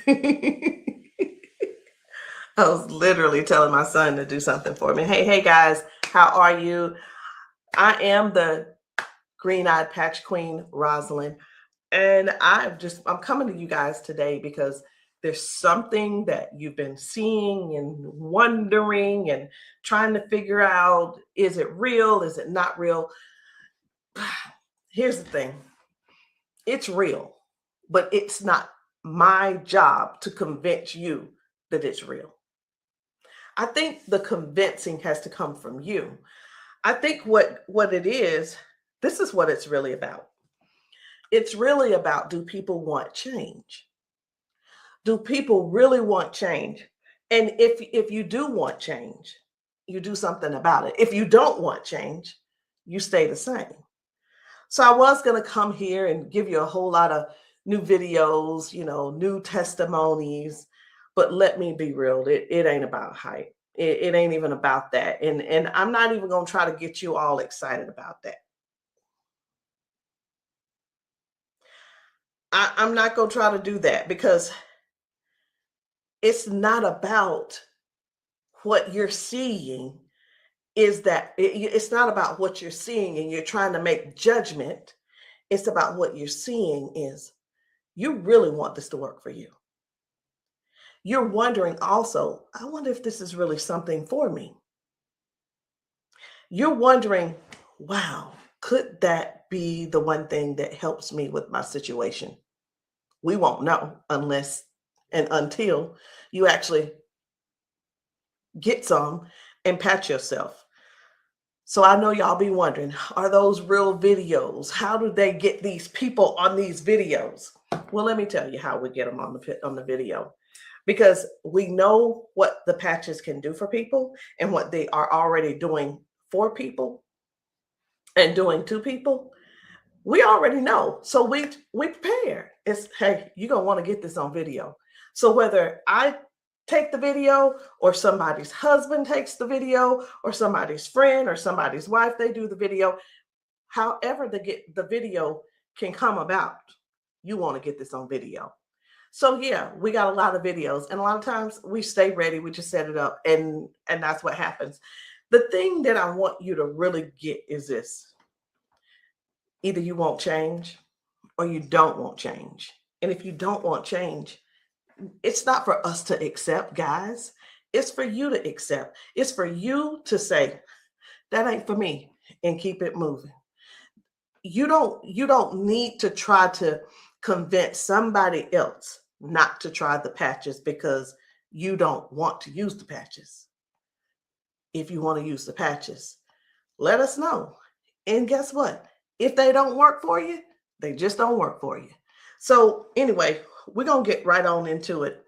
I was literally telling my son to do something for me. Hey guys, how are you? I am the green-eyed patch queen, Rosalind, and I'm coming to you guys today because there's something that you've been seeing and wondering and trying to figure out, is it real? Is it not real? Here's the thing. It's real, but it's not my job to convince you that it's real. I think the convincing has to come from you. I think what it is, this is what it's really about. It's really about, do people want change? Do people really want change? And if you do want change, you do something about it. If you don't want change, you stay the same. So I was going to come here and give you a whole lot of new videos, new testimonies, but let me be real, it ain't about hype. It ain't even about that. And I'm not even going to try to get you all excited about that. I'm not going to try to do that because it's not about what you're seeing. It's not about what you're seeing and you're trying to make judgment. It's about what you're seeing is you really want this to work for you. You're wondering also, I wonder if this is really something for me. You're wondering, wow, could that be the one thing that helps me with my situation? We won't know unless and until you actually get some and pat yourself. So I know y'all be wondering, are those real videos? How do they get these people on these videos? Well, let me tell you how we get them on the video. Because we know what the patches can do for people and what they are already doing for people and doing to people. We already know. So we prepare. It's, hey, you're going to want to get this on video. So whether I take the video or somebody's husband takes the video or somebody's friend or somebody's wife, they do the video, however the video can come about, you want to get this on video. So yeah, we got a lot of videos, and a lot of times we stay ready. We just set it up, and that's what happens. The thing that I want you to really get is this: either you won't change, or you don't want change. And if you don't want change, it's not for us to accept, guys. It's for you to accept. It's for you to say, that ain't for me, and keep it moving. You don't need to try to convince somebody else not to try the patches because you don't want to use the patches. If you want to use the patches, let us know. And guess what? If they don't work for you, they just don't work for you. So anyway, we're going to get right on into it.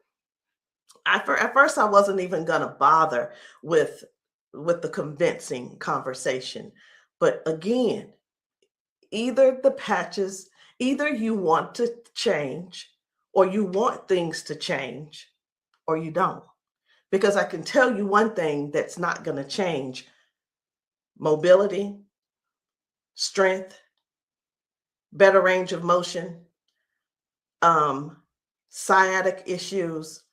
At first, I wasn't even going to bother with the convincing conversation. But again, either the patches, either you want to change or you want things to change or you don't. Because I can tell you one thing that's not going to change: mobility, strength, better range of motion, sciatic issues,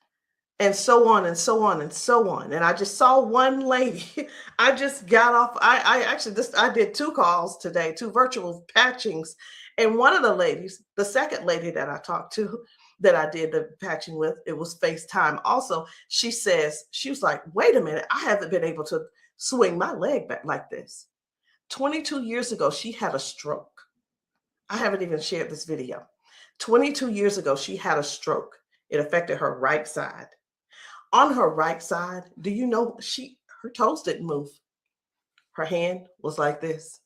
and so on and so on and so on. And I just saw one lady. I just got off. I did 2 calls today, 2 virtual patchings. And one of the ladies, the second lady that I talked to, that I did the patching with, it was FaceTime also. She was like, wait a minute, I haven't been able to swing my leg back like this. 22 years ago, she had a stroke. I haven't even shared this video. 22 years ago, she had a stroke. It affected her right side. On her right side, do you know her toes didn't move? Her hand was like this.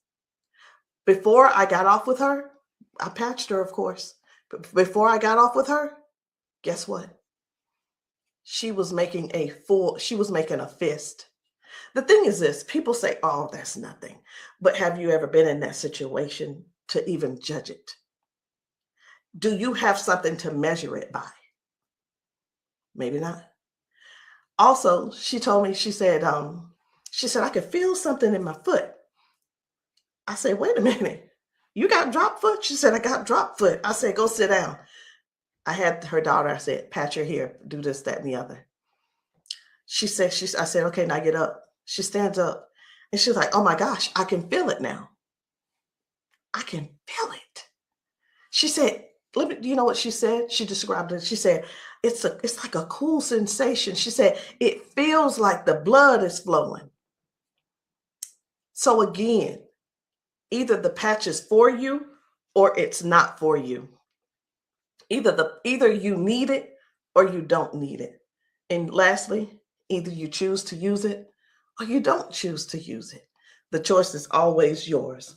Before I got off with her, I patched her, of course. But before I got off with her, guess what? She was making a fist. The thing is this: people say, oh, that's nothing. But have you ever been in that situation to even judge it? Do you have something to measure it by? Maybe not. Also, she told me, she said, I could feel something in my foot. I said, wait a minute, you got drop foot? She said, I got drop foot. I said, go sit down. I had her daughter, I said, pat your hair, do this, that, and the other. I said, okay, now get up. She stands up and she's like, oh my gosh, I can feel it now. I can feel it. She said, let me, you know what she said? She described it. She said, it's like a cool sensation. She said, it feels like the blood is flowing. So again, either the patch is for you or it's not for you. Either you need it or you don't need it. And lastly, either you choose to use it or you don't choose to use it. The choice is always yours.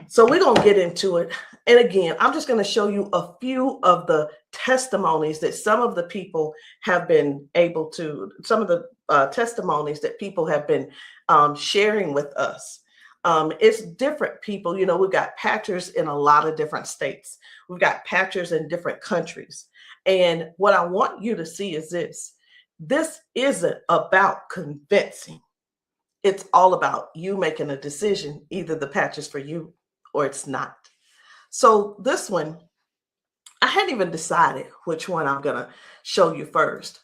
So we're going to get into it. And again, I'm just going to show you a few of the testimonies that some of the people have been able to, some of the testimonies that people have been sharing with us. It's different people. You know, we've got patchers in a lot of different states. We've got patchers in different countries. And what I want you to see is this. This isn't about convincing. It's all about you making a decision. Either the patch is for you or it's not. So this one, I hadn't even decided which one I'm going to show you first.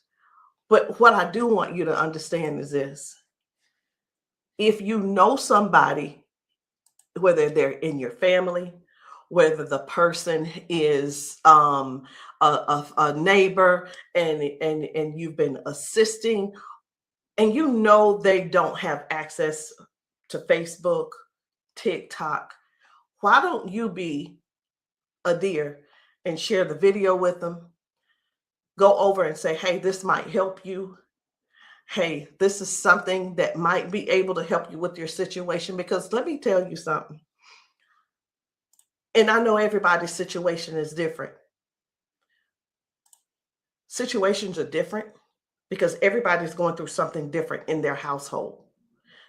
But what I do want you to understand is this. If you know somebody, whether they're in your family, whether the person is a neighbor and you've been assisting, and you know they don't have access to Facebook, TikTok, why don't you be a dear and share the video with them? Go over and say, hey, this might help you. Hey, this is something that might be able to help you with your situation. Because let me tell you something. And I know everybody's situation is different. Situations are different because everybody's going through something different in their household.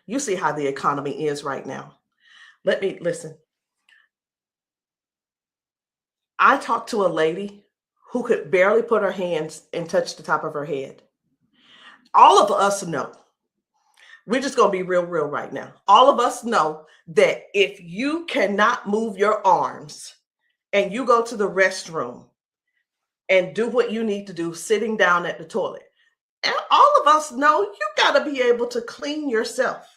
You see how the economy is right now. Let me listen. I talked to a lady who could barely put her hands and touch the top of her head. All of us know, we're just going to be real right now. All of us know that if you cannot move your arms and you go to the restroom and do what you need to do sitting down at the toilet, and all of us know you got to be able to clean yourself.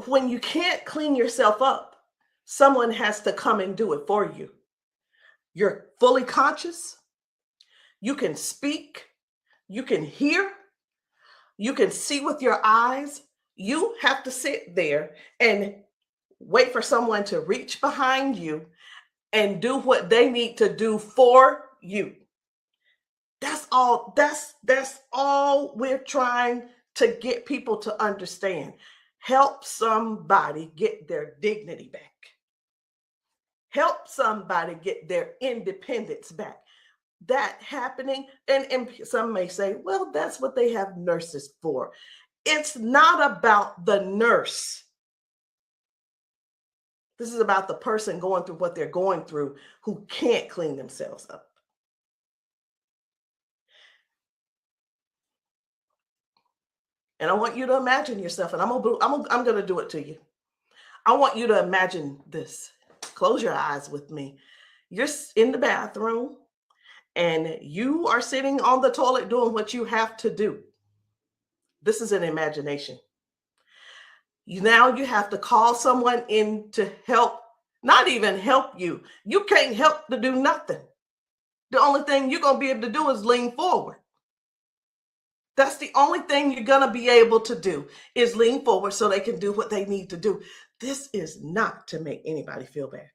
When you can't clean yourself up, someone has to come and do it for you. You're fully conscious. You can speak. You can hear. You can see with your eyes. You have to sit there and wait for someone to reach behind you and do what they need to do for you. That's all. That's all we're trying to get people to understand. Help somebody get their dignity back. Help somebody get their independence back. That happening, and some may say, well, that's what they have nurses for. It's not about the nurse. This is about the person going through what they're going through who can't clean themselves up. And I want you to imagine yourself, and I'm going to do it to you. I want you to imagine this. Close your eyes with me. You're in the bathroom and you are sitting on the toilet doing what you have to do. This is an imagination. Now you have to call someone in to help, not even help you. You can't help to do nothing. The only thing you're going to be able to do is lean forward. That's the only thing you're going to be able to do is lean forward so they can do what they need to do. This is not to make anybody feel bad.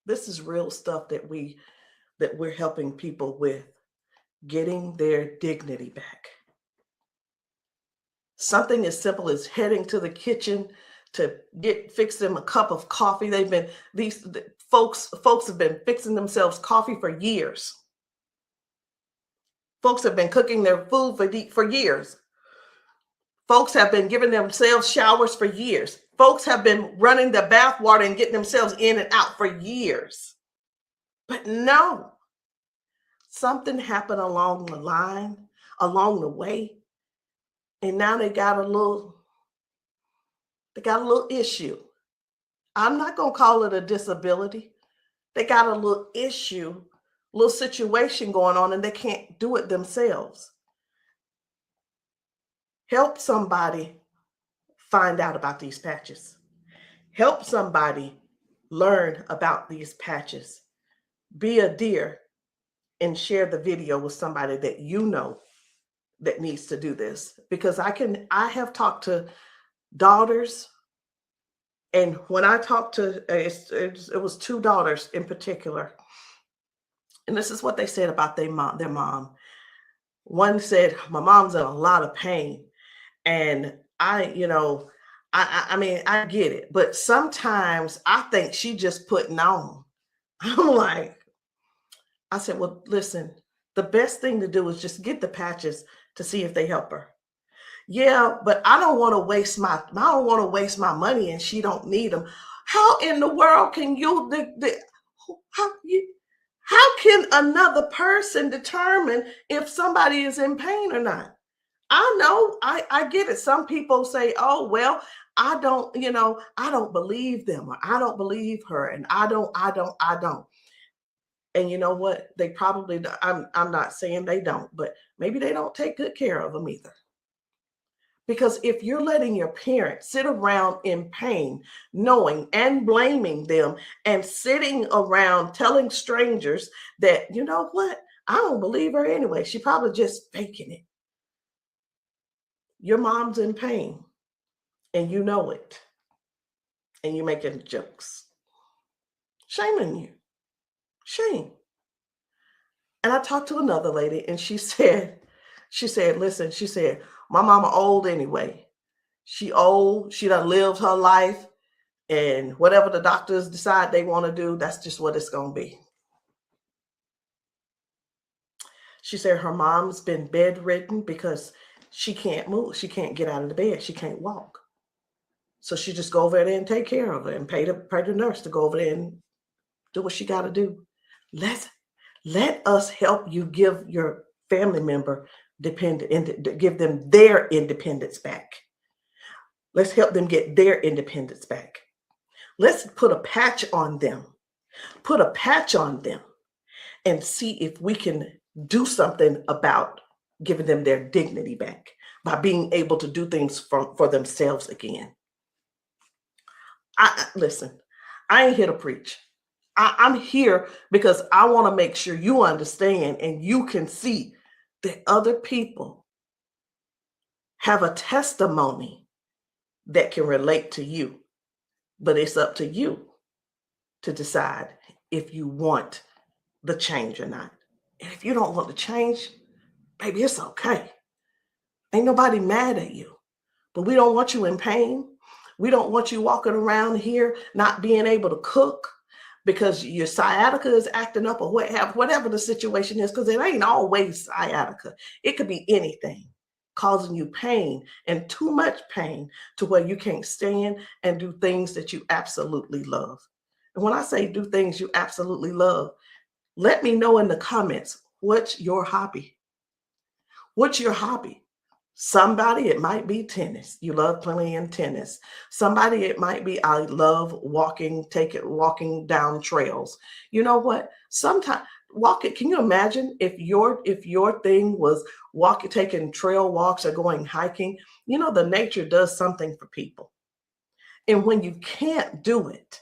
This is real stuff that we're helping people with, getting their dignity back. Something as simple as heading to the kitchen to fix them a cup of coffee. These folks have been fixing themselves coffee for years. Folks have been cooking their food for years. Folks have been giving themselves showers for years. Folks have been running the bath water and getting themselves in and out for years. But no, something happened along the line, along the way, and now they got a little issue. I'm not going to call it a disability They got a little issue, little situation going on, and they can't do it themselves. Help somebody find out about these patches. Help somebody learn about these patches. Be a dear and share the video with somebody that you know that needs to do this. Because I have talked to daughters, and when I talked to, it was two daughters in particular, and this is what they said about their mom. One said, my mom's in a lot of pain. And I mean, I get it, but sometimes I think she just putting on. I'm like, I said, well, listen, the best thing to do is just get the patches to see if they help her. Yeah, but I don't want to waste my money and she don't need them. How in the world can how you how can another person determine if somebody is in pain or not? I know, I get it. Some people say, oh, well, I don't believe them, or I don't believe her, and I don't. And you know what? They probably, I'm not saying they don't, but maybe they don't take good care of them either. Because if you're letting your parents sit around in pain, knowing and blaming them, and sitting around telling strangers that, you know what, I don't believe her anyway, she probably just faking it. Your mom's in pain and you know it, and you're making jokes. Shame on you. Shame. And I talked to another lady and listen, she said, my mama old anyway. She old, she done lived her life, and whatever the doctors decide they want to do, that's just what it's going to be. She said her mom's been bedridden because she can't move. She can't get out of the bed. She can't walk. So she just go over there and take care of her and pay the nurse to go over there and do what she got to do. Let us help you give your family member give them their independence back. Let's help them get their independence back. Let's put a patch on them. Put a patch on them and see if we can do something about giving them their dignity back by being able to do things for themselves again. Listen, I ain't here to preach. I'm here because I want to make sure you understand and you can see that other people have a testimony that can relate to you. But it's up to you to decide if you want the change or not. And if you don't want the change, baby, it's okay. Ain't nobody mad at you. But we don't want you in pain. We don't want you walking around here not being able to cook because your sciatica is acting up, or whatever the situation is, because it ain't always sciatica. It could be anything causing you pain, and too much pain to where you can't stand and do things that you absolutely love. And when I say do things you absolutely love, let me know in the comments, what's your hobby? What's your hobby? Somebody, it might be tennis. You love playing tennis. Somebody, it might be, I love walking down trails. You know what? Sometimes walking, can you imagine if your thing was taking trail walks or going hiking? You know, the nature does something for people. And when you can't do it,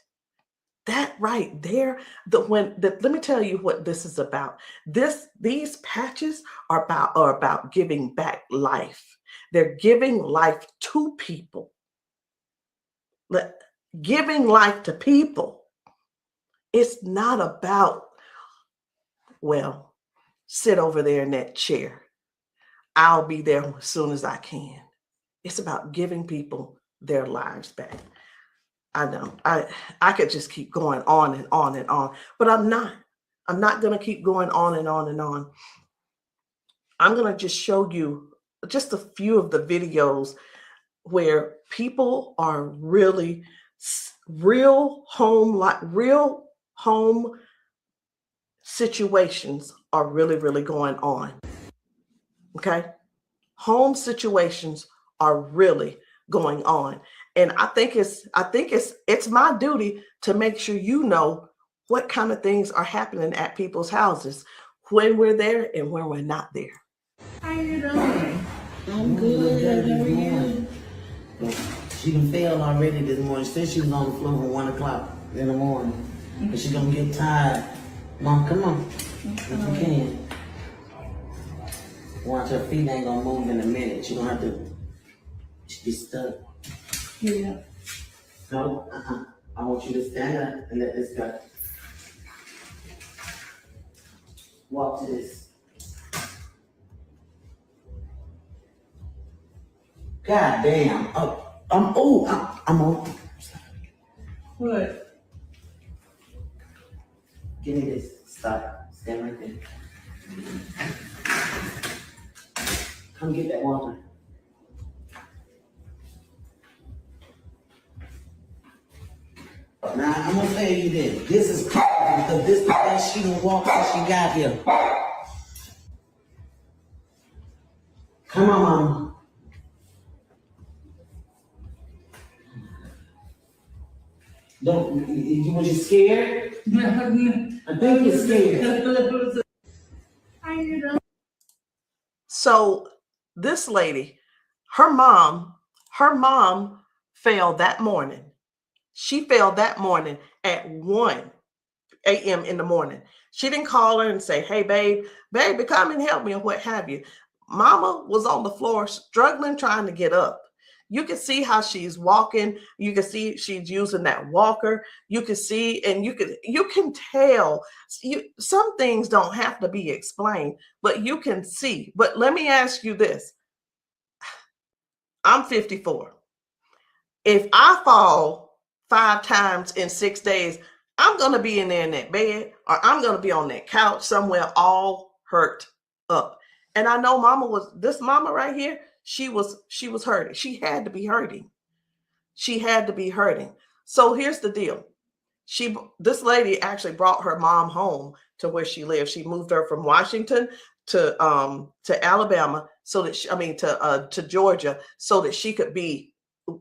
that right there, let me tell you what this is about. These patches are about giving back life. They're giving life to people. Giving life to people. It's not about, well, sit over there in that chair. I'll be there as soon as I can. It's about giving people their lives back. I know I could just keep going on and on and on, but I'm not going to keep going on and on and on. I'm going to just show you just a few of the videos where people are really real home situations are really going on. Okay? Home situations are really going on. And I think it's my duty to make sure you know what kind of things are happening at people's houses when we're there and when we're not there. How you doing? I'm good. How are you? She done failed already this morning. She said she was on the floor from 1 o'clock in the morning. But she gonna get tired. Mom, come on. If you can. Watch, her feet ain't gonna move in a minute. She gonna have to be stuck. Yeah. No, I want you to stand up and let this go. Walk to this. God damn. I'm on. What? Give me this. Stop. Stand right there. Come get that water. Now, I'm gonna tell you this. This is powerful because this is the best she done walked since she got here. Come on, Mama. Was you scared? I think you're scared. How you doing? So this lady, her mom fell that morning. She fell that morning at 1 a.m. in the morning. She didn't call her and say, hey, baby, come and help me, or what have you. Mama was on the floor struggling, trying to get up. You can see how she's walking. You can see she's using that walker. You can see, and you can tell. Some things don't have to be explained, but you can see. But let me ask you this. I'm 54. If I fall 5 times in 6 days, I'm going to be in there in that bed, or I'm going to be on that couch somewhere all hurt up. And I know this mama right here, she was hurting. She had to be hurting. She had to be hurting. So here's the deal. This lady actually brought her mom home to where she lived. She moved her from Washington to Alabama to Georgia, so that she could be,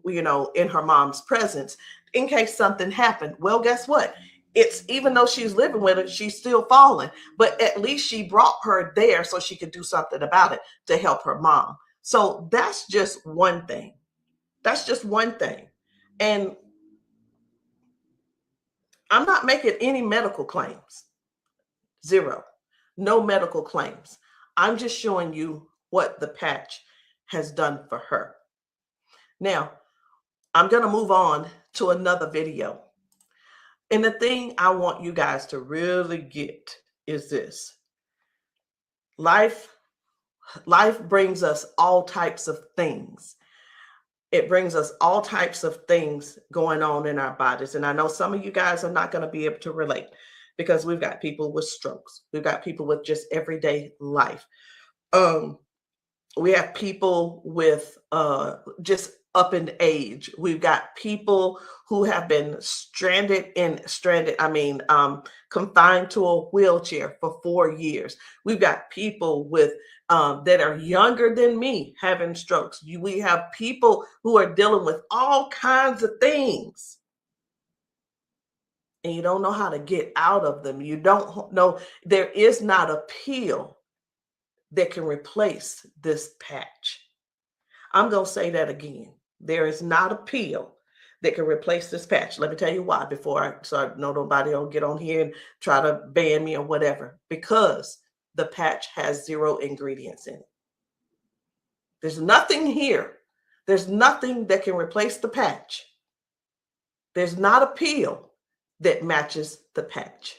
in her mom's presence in case something happened. Well, guess what? It's, even though she's living with her, she's still falling, but at least she brought her there so she could do something about it to help her mom. So that's just one thing. That's just one thing. And I'm not making any medical claims. Zero. No medical claims. I'm just showing you what the patch has done for her. Now, I'm going to move on to another video. And the thing I want you guys to really get is this. Life brings us all types of things. It brings us all types of things going on in our bodies. And I know some of you guys are not going to be able to relate, because we've got people with strokes. We've got people with just everyday life. We have people with just up in age. We've got people who have been confined to a wheelchair for 4 years. We've got people with that are younger than me having strokes. We have people who are dealing with all kinds of things, and you don't know how to get out of them. You don't know. There is not a pill that can replace this patch. I'm going to say that again. There is not a pill that can replace this patch. Let me tell you why, so I know nobody will get on here and try to ban me or whatever. Because the patch has 0 ingredients in it. There's nothing here. There's nothing that can replace the patch. There's not a pill that matches the patch.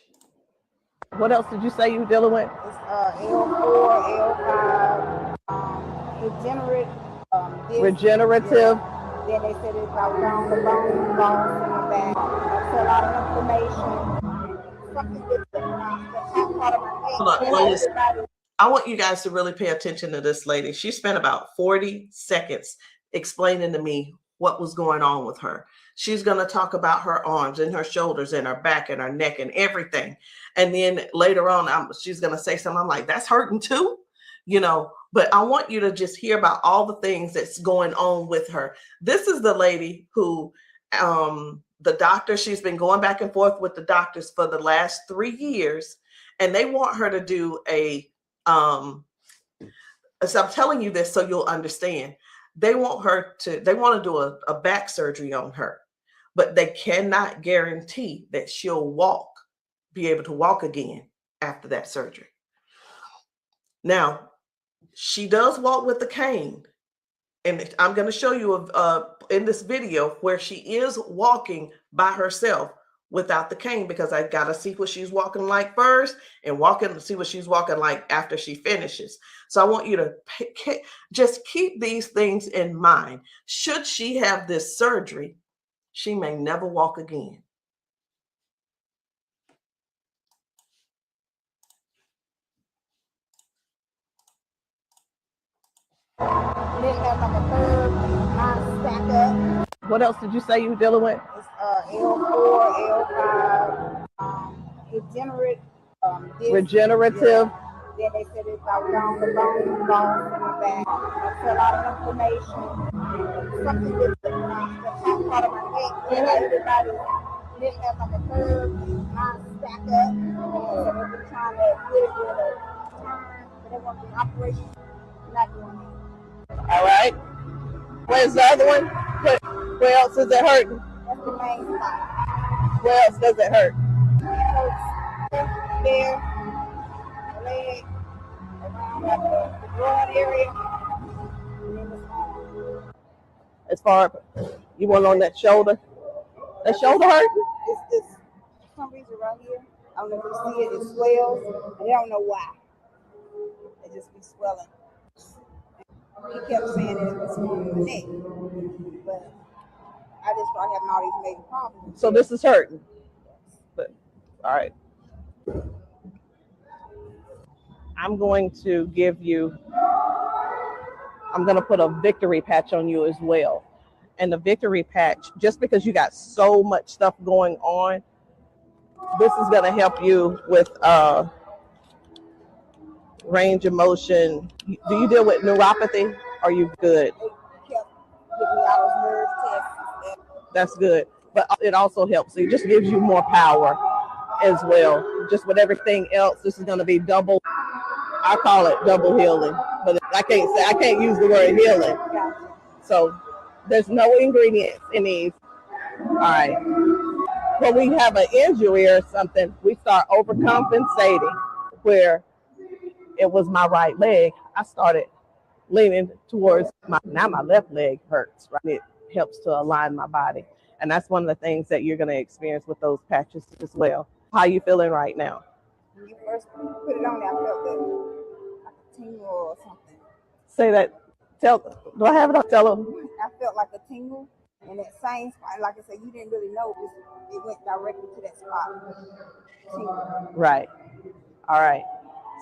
What else did you say you were dealing with? It's L4, L5, regenerative. Yeah. Then they said it's about down the bone, bones in the back. That's a lot of inflammation. Something that's part of my head. I want you guys to really pay attention to this lady. She spent about 40 seconds explaining to me what was going on with her. She's going to talk about her arms and her shoulders and her back and her neck and everything. And then later on, she's going to say something. I'm like, that's hurting too, but I want you to just hear about all the things that's going on with her. This is the lady who the doctor, she's been going back and forth with the doctors for the last 3 years, and they want her to do a so I'm telling you this so you'll understand. They want to do a back surgery on her, but they cannot guarantee that she'll be able to walk again after that surgery. Now, she does walk with the cane, and I'm going to show you in this video where she is walking by herself without the cane, because I got to see what she's walking like first and see what she's walking like after she finishes. So I want you to just keep these things in mind. Should she have this surgery, she may never walk again. Then have like a curve, mine stack up. What else did you say you were dealing with? It's L4, L5, regenerative. Yeah. Then they said it's like down the bones in the back. That's a lot of inflammation. Something with the top part of my neck. And everybody didn't have like a curve, mine stack up. So they've been trying to get it with a turn, but they want the operation. Not doing it. All right. Where's the other one? Where else is it hurting? That's the main spot. Where else does it hurt? It hurts there, leg, around like the broad area, and then it's on. As far you want on that shoulder? That shoulder hurt? It's this, for some reason right here. I don't know if you see it, it swells, and they don't know why. It just be swelling. He kept saying that it was on the neck, but I just started having all these major problems. So this is hurting. But, all right. I'm going to put a victory patch on you as well. And the victory patch, just because you got so much stuff going on, this is going to help you with range of motion. Do you deal with neuropathy? Are you good? They kept giving me all those nerve tests. That's good. But it also helps. It just gives you more power as well. Just with everything else, this is going to be double. I call it double healing, but I can't use the word healing. So there's no ingredients in these. All right. When we have an injury or something, we start overcompensating. Where it was my right leg, I started leaning towards my left leg hurts, right? It helps to align my body. And that's one of the things that you're going to experience with those patches as well. How are you feeling right now? When you first put it on there, I felt like a tingle or something. Say that. Do I have it up? Tell them. I felt like a tingle, and that same spot, like I said, you didn't really know it went directly to that spot. Tingle. Right. All right.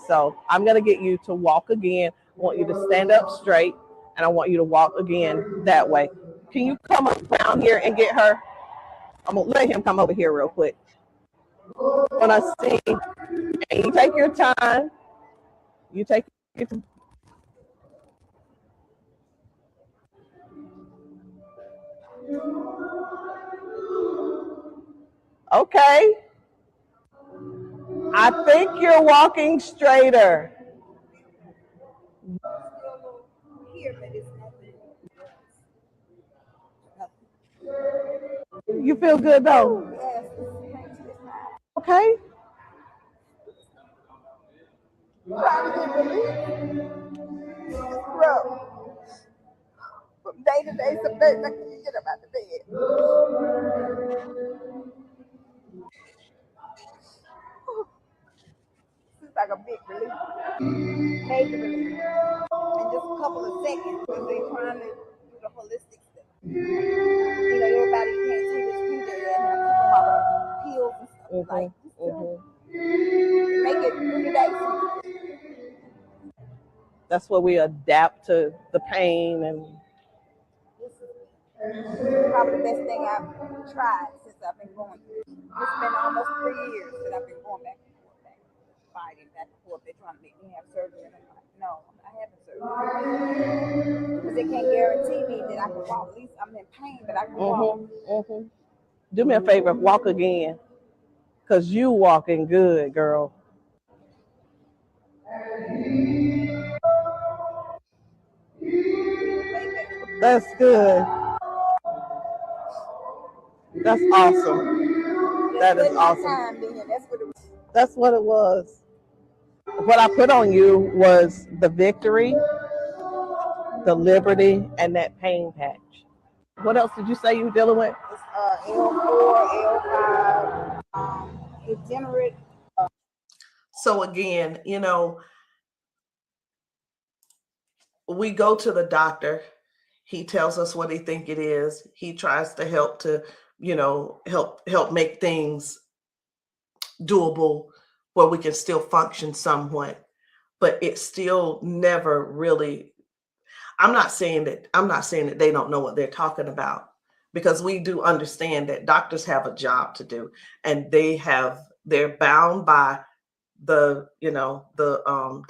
So I'm going to get you to walk again. I want you to stand up straight, and I want you to walk again that way. Can you come around here and get her? I'm going to let him come over here real quick. When I sing, and you take your time. You take your time. Okay. I think you're walking straighter. You feel good though? Okay. From day to day, some days I can't get up out of bed. It's like a big relief, major relief, in just a couple of seconds because they're trying to do the holistic stuff. You know, everybody can't see this picture and I keep them all the pills and stuff like make it 3 days. That's where we adapt to the pain, and this is probably the best thing I've tried since I've been going through. It's been almost 3 years that I've been going back and forth, fighting back and forth. They're trying to make me have surgery, and I'm like, no, I'm not having surgery because they can't guarantee me that I can walk. At least I'm in pain, but I can walk. Do me a favor, walk again, because you walking good, girl. That's good. That's awesome. That is awesome. That's what it was. What I put on you was the victory, the liberty, and that pain patch. What else did you say you were dealing with? It's L4, L5, degenerate. So again, we go to the doctor. He tells us what he think it is. He tries to help help make things doable where we can still function somewhat, but it's still never really. I'm not saying that they don't know what they're talking about, because we do understand that doctors have a job to do, and they're bound by they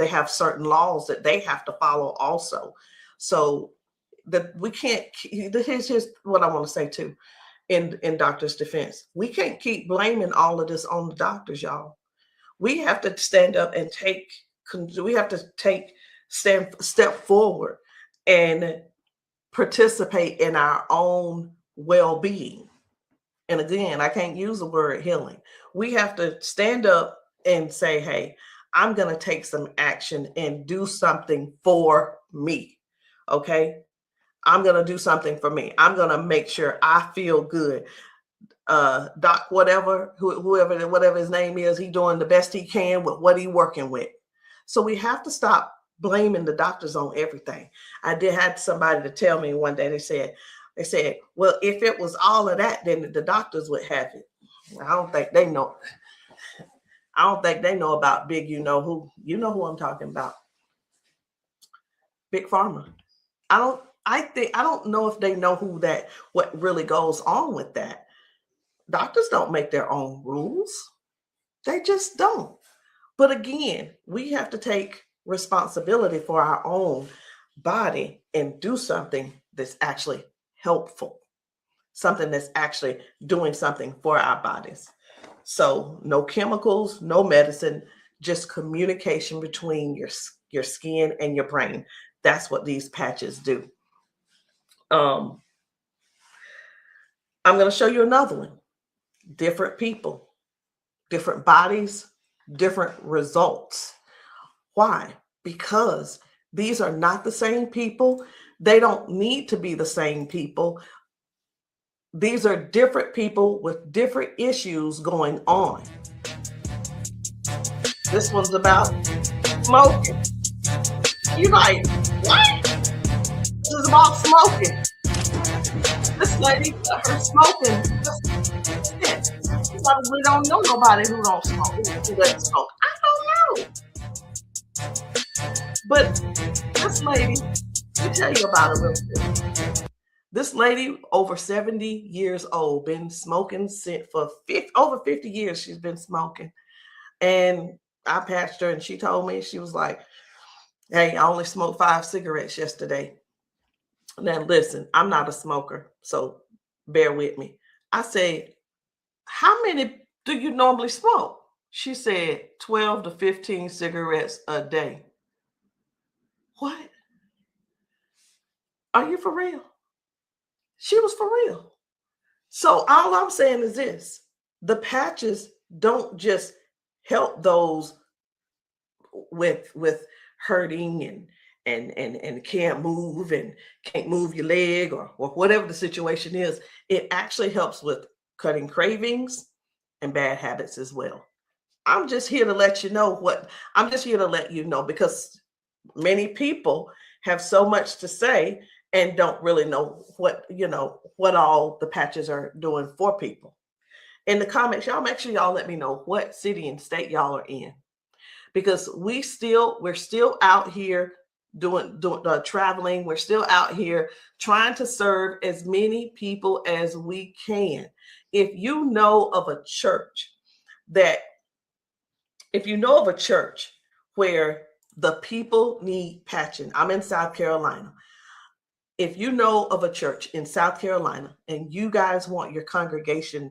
have certain laws that they have to follow also. So that we can't. Here's what I want to say too, in doctors' defense. We can't keep blaming all of this on the doctors, y'all. We have to stand up and step forward and participate in our own well-being. And again, I can't use the word healing. We have to stand up and say, hey, I'm going to take some action and do something for me. Okay. I'm going to do something for me. I'm going to make sure I feel good. Doc, whatever his name is, he's doing the best he can with what he's working with. So we have to stop blaming the doctors on everything. I had somebody to tell me one day, they said, well, if it was all of that, then the doctors would have it. I don't think they know. I don't think they know about big, you know who I'm talking about. Big Pharma. I don't know if they know what really goes on with that. Doctors don't make their own rules. They just don't. But again, we have to take responsibility for our own body and do something that's actually helpful, something that's actually doing something for our bodies. So no chemicals, no medicine, just communication between your skin and your brain. That's what these patches do. I'm going to show you another one. Different people, different bodies, different results. Why? Because these are not the same people. They don't need to be the same people. These are different people with different issues going on. This one's about smoking. You're like, what? This is about smoking. This lady, her smoking. You probably don't know nobody who don't smoke, who doesn't smoke. I don't know. But this lady, let me tell you about her real quick. This lady, over 70 years old, been smoking for over 50 years. She's been smoking. And I patched her, and she told me, she was like, hey, I only smoked 5 cigarettes yesterday. Now, listen, I'm not a smoker, so bear with me. I said, how many do you normally smoke? She said 12 to 15 cigarettes a day. What? Are you for real? She was for real. So all I'm saying is this: the patches don't just help those with hurting and can't move and can't move your leg or whatever the situation is. It actually helps with cutting cravings and bad habits as well. I'm just here to let you know because many people have so much to say and don't really know what all the patches are doing for people. In the comments, y'all make sure y'all let me know what city and state y'all are in, because we're still out here doing traveling. We're still out here trying to serve as many people as we can. If you know of a church where the people need patching, I'm in South Carolina. if you know of a church in South Carolina and you guys want your congregation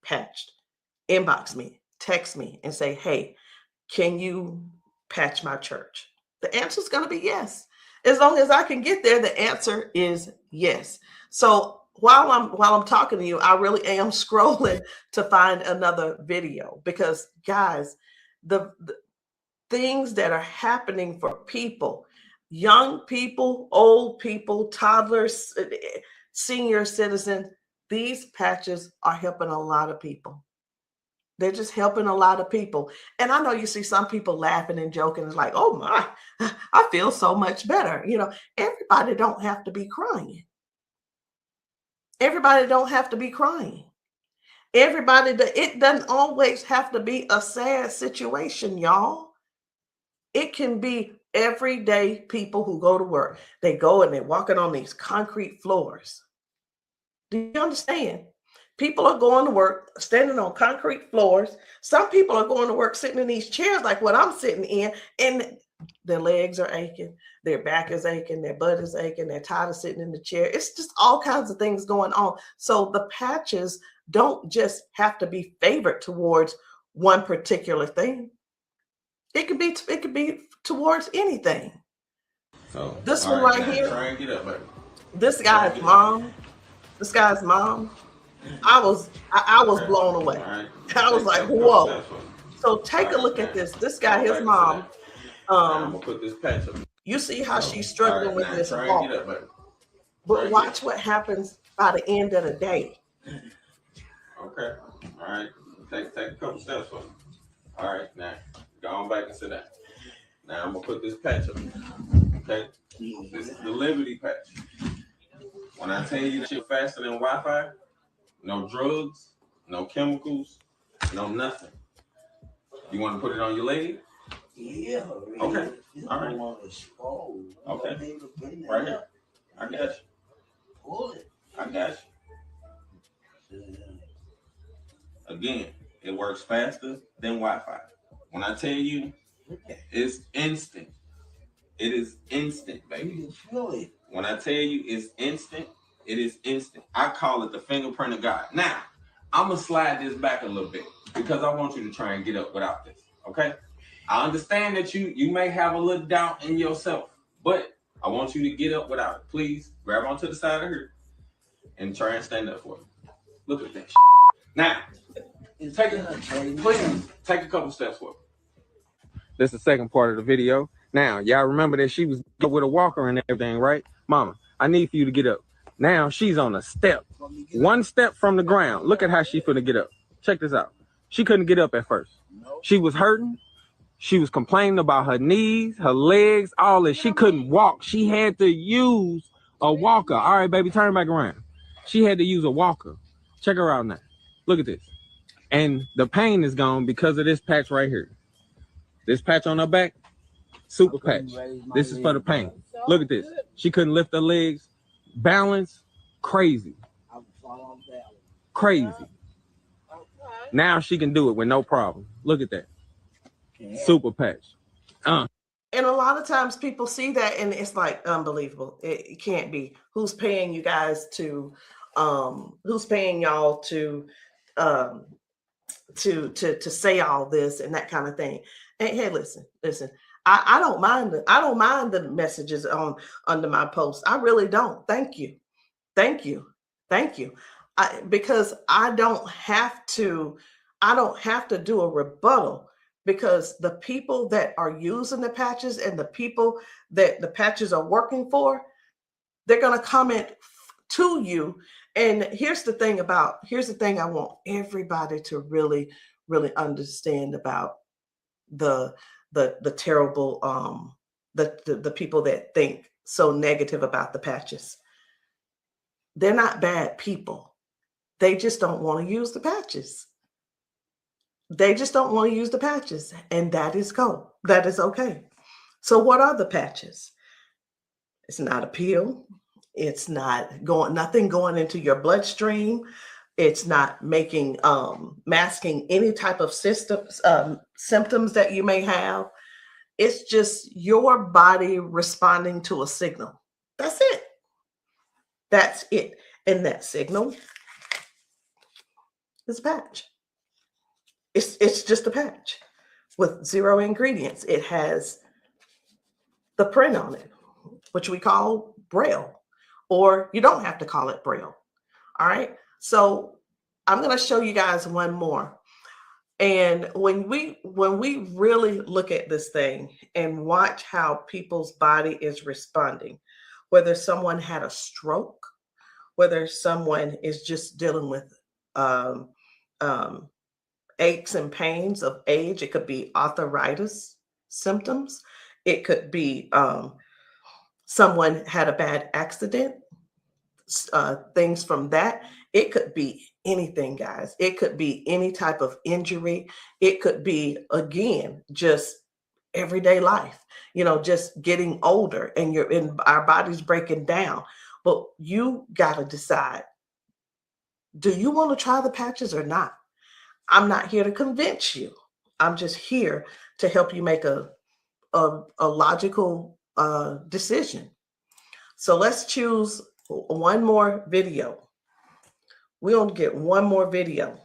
patched, inbox me, text me, and say, hey, can you patch my church? The answer is going to be yes. As long as I can get there, the answer is yes. So while I'm talking to you, I really am scrolling to find another video, because guys, the things that are happening for people, young people, old people, toddlers, senior citizens, these patches are helping a lot of people. They're just helping a lot of people. And I know you see some people laughing and joking. It's like, oh my, I feel so much better. You know, everybody don't have to be crying. Everybody don't have to be crying. It doesn't always have to be a sad situation, y'all. It can be everyday people who go to work. They go and they're walking on these concrete floors. Do you understand? People are going to work standing on concrete floors. Some people are going to work sitting in these chairs like what I'm sitting in, and their legs are aching, their back is aching, their butt is aching, they're tired of sitting in the chair. It's just all kinds of things going on. So the patches don't just have to be favored towards one particular thing. It could be towards anything. So this one right here, try and get up, baby. This guy's mom, I was blown away. Right. I was like, whoa. So take a look at this. This guy, his mom, I'm gonna put this patch up. you see how she's struggling with this try walk. and get up, baby. But watch what happens by the end of the day. Okay. All right. Take a couple steps for me. All right. Now go on back and sit down. Now I'm gonna put this patch up. Okay. This is the Liberty patch. When I tell you that you're faster than Wi-Fi, no drugs, no chemicals, no nothing. You want to put it on your leg? Yeah. Okay. All right. Okay. Right here. I got you. Pull it. I got you. Again, it works faster than Wi-Fi. When I tell you, it's instant. It is instant, baby. You can feel it. When I tell you it's instant, it is instant. I call it the fingerprint of God. Now, I'm going to slide this back a little bit because I want you to try and get up without this, okay? I understand that you may have a little doubt in yourself, but I want you to get up without it. Please grab onto the side of her and try and stand up for me. Look at that shit. Now, take a couple steps forward. This is the second part of the video. Now, y'all remember that she was with a walker and everything, right? Mama, I need for you to get up. Now she's on a step. One step from the ground. Look at how she finna get up. Check this out. She couldn't get up at first. She was hurting. She was complaining about her knees, her legs, all this. She couldn't walk. She had to use a walker. All right, baby, turn back around. She had to use a walker. Check her out now. Look at this. And the pain is gone because of this patch right here. This patch on her back, super patch. This is for the pain. Look at this. She couldn't lift her legs. Balance, crazy. Crazy. Now she can do it with no problem. Look at that. Super patch. And a lot of times people see that and it's like unbelievable. It can't be. Who's paying you guys to who's paying y'all to say all this and that kind of thing. And hey, listen. I don't mind the messages under my post. I really don't. Thank you. Because I don't have to do a rebuttal, because the people that are using the patches and the people that the patches are working for, they're going to comment to you. And here's the thing I want everybody to really, really understand about the terrible, the people that think so negative about the patches. They're not bad people. They just don't want to use the patches. And that is cool. That is okay. So what are the patches? It's not a pill. It's not nothing going into your bloodstream. It's not masking any type of symptoms that you may have. It's just your body responding to a signal. That's it. That's it. And that signal is a patch. It's just a patch with 0 ingredients. It has the print on it, which we call Braille, or you don't have to call it Braille. All right. So I'm going to show you guys one more. And when we really look at this thing and watch how people's body is responding, whether someone had a stroke, whether someone is just dealing with aches and pains of age, it could be arthritis symptoms, it could be someone had a bad accident, things from that. It could be anything, guys. It could be any type of injury. It could be, again, just everyday life, just getting older and our body's breaking down. But you got to decide, do you want to try the patches or not? I'm not here to convince you. I'm just here to help you make a logical decision. So let's choose one more video. We're going to get one more video.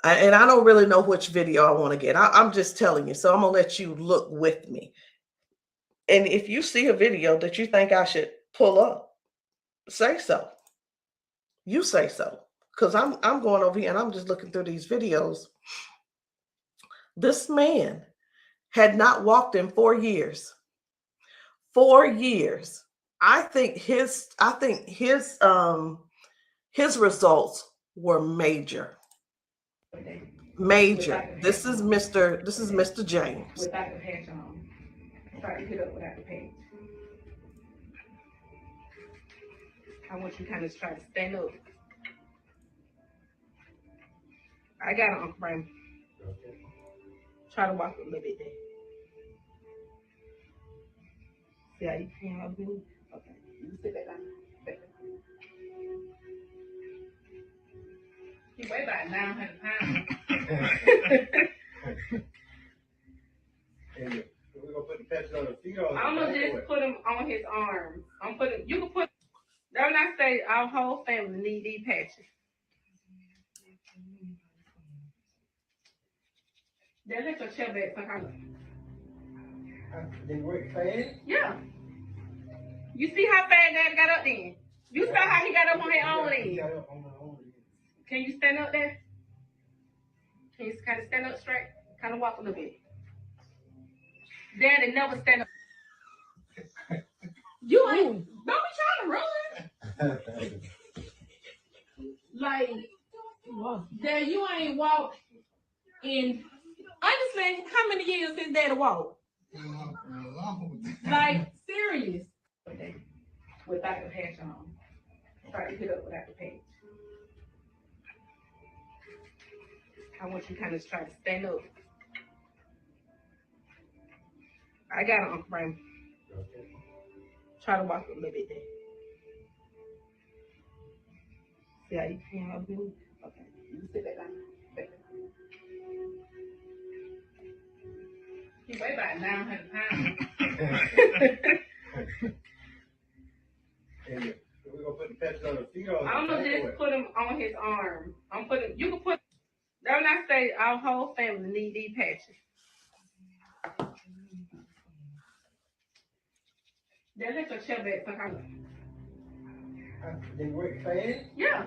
And I don't really know which video I want to get. I'm just telling you. So I'm going to let you look with me. And if you see a video that you think I should pull up, say so. You say so. Because I'm going over here and I'm just looking through these videos. This man had not walked in 4 years. 4 years. I think his results were major. Major. This is Mr. James. Without the patch on. Try to get up without the patch. I want you to kind of try to stand up. I got it, Uncle Brian. Try to walk a little bit there. See how you can help me? Okay. You sit back down. He weigh about 900 pounds. We're gonna put the patch on the feet or I'm gonna just put him on his arms. You can put, that's when I say our whole family need these patches. Then let your chair back some They work fast? Yeah. You see how fast Daddy got up then? You saw how he got up on his own leg. Can you stand up there? Can you kind of stand up straight? Kind of walk a little bit. Daddy never stand up. You ain't, don't be trying to run. Like, Dad, you ain't walked in, honestly, how many years since Daddy walked? Like, serious. Without the patch on. Try to get up without the patch. I want you to kind of try to stand up. I got it, Uncle Brian. Try to walk a little bit there. See how you can help me? Okay. You sit back down. He weigh about 900 pounds. We're gonna put the patch on the feet or I'm gonna just put him on his arm. You can put, that's when I say our whole family need these patches. Then let your chair back some They work fast? Yeah.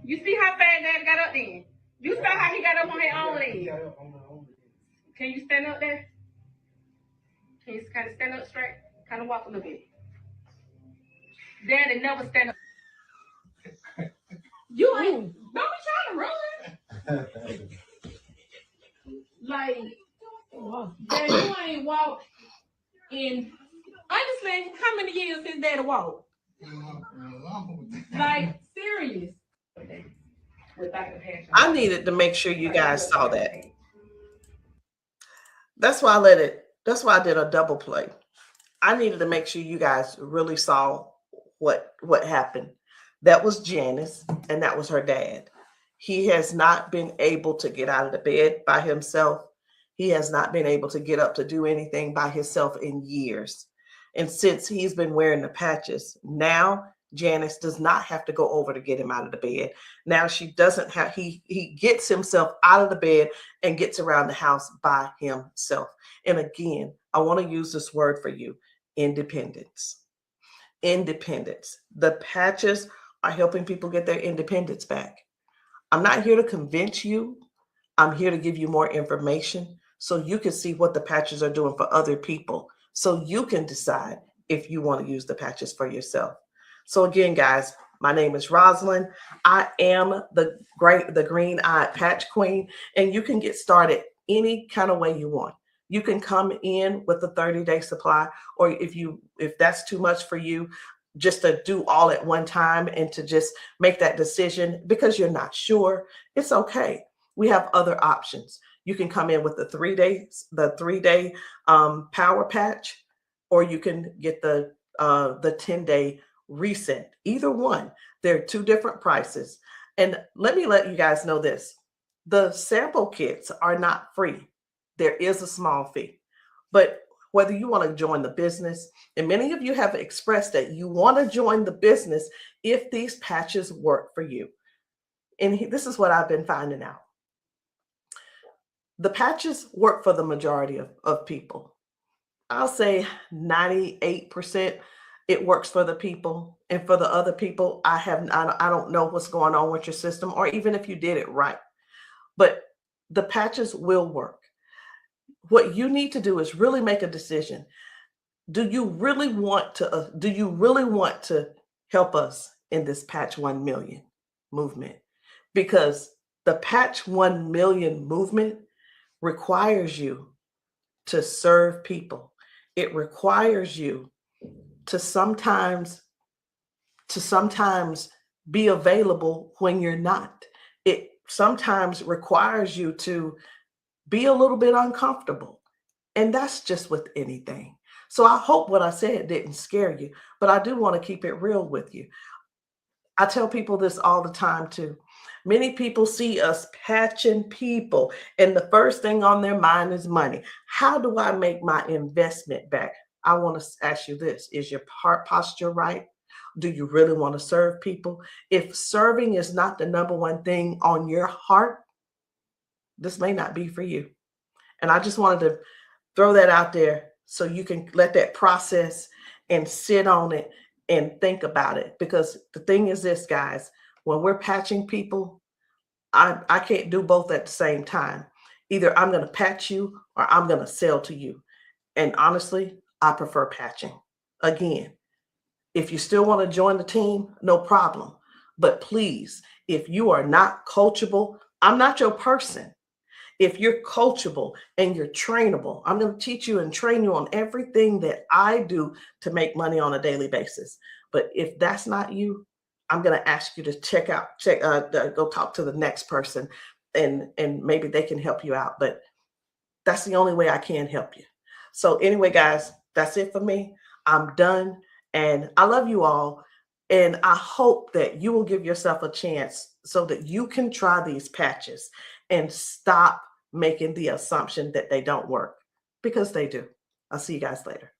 You see how fast Daddy got up then? You saw how he got up on his own leg. Can you stand up there? Can you kind of stand up straight? Kind of walk a little bit. Daddy never stand up. You ain't, don't be trying to run. Like, Dad, you ain't walked in, honestly, how many years since Daddy walked? Like, serious. Without the patch on. I needed to make sure you guys saw that. That's why I did a double play. I needed to make sure you guys really saw what happened. That was Janice, and that was her dad. He has not been able to get out of the bed by himself. He has not been able to get up to do anything by himself in years. And since he's been wearing the patches, now Janice does not have to go over to get him out of the bed. Now she doesn't have, he gets himself out of the bed and gets around the house by himself. And again, I want to use this word for you, independence. Independence. The patches are helping people get their independence back. I'm not here to convince you. I'm here to give you more information so you can see what the patches are doing for other people, so you can decide if you want to use the patches for yourself. So again, guys, my name is Rosalind. I am the green-eyed patch queen, and you can get started any kind of way you want. You can come in with a 30-day supply, or if that's too much for you, just to do all at one time and to just make that decision because you're not sure, it's okay. We have other options. You can come in with the 3-day power patch, or you can get the 10-day reset. Either one. There are two different prices. And let me let you guys know this. The sample kits are not free. There is a small fee. But whether you want to join the business, and many of you have expressed that you want to join the business if these patches work for you. And this is what I've been finding out. The patches work for the majority of people. I'll say 98% it works for the people. And for the other people, I don't know what's going on with your system, or even if you did it right. But the patches will work. What you need to do is really make a decision. Do you really want to help us in this Patch 1 Million movement? Because the Patch 1 Million movement requires you to serve people. It requires you to sometimes be available when you're not. It sometimes requires you to be a little bit uncomfortable. And that's just with anything. So I hope what I said didn't scare you, but I do want to keep it real with you. I tell people this all the time too. Many people see us patching people, and the first thing on their mind is money. How do I make my investment back? I want to ask you this. Is your heart posture right? Do you really want to serve people? If serving is not the number one thing on your heart, this may not be for you. And I just wanted to throw that out there so you can let that process and sit on it and think about it. Because the thing is this, guys, when we're patching people, I can't do both at the same time. Either I'm going to patch you or I'm going to sell to you. And honestly, I prefer patching. Again, if you still want to join the team, no problem. But please, if you are not coachable, I'm not your person. If you're coachable and you're trainable, I'm going to teach you and train you on everything that I do to make money on a daily basis. But if that's not you, I'm going to ask you to go talk to the next person, and maybe they can help you out. But that's the only way I can help you. So anyway, guys, that's it for me. I'm done. And I love you all. And I hope that you will give yourself a chance so that you can try these patches and stop making the assumption that they don't work, because they do. I'll see you guys later.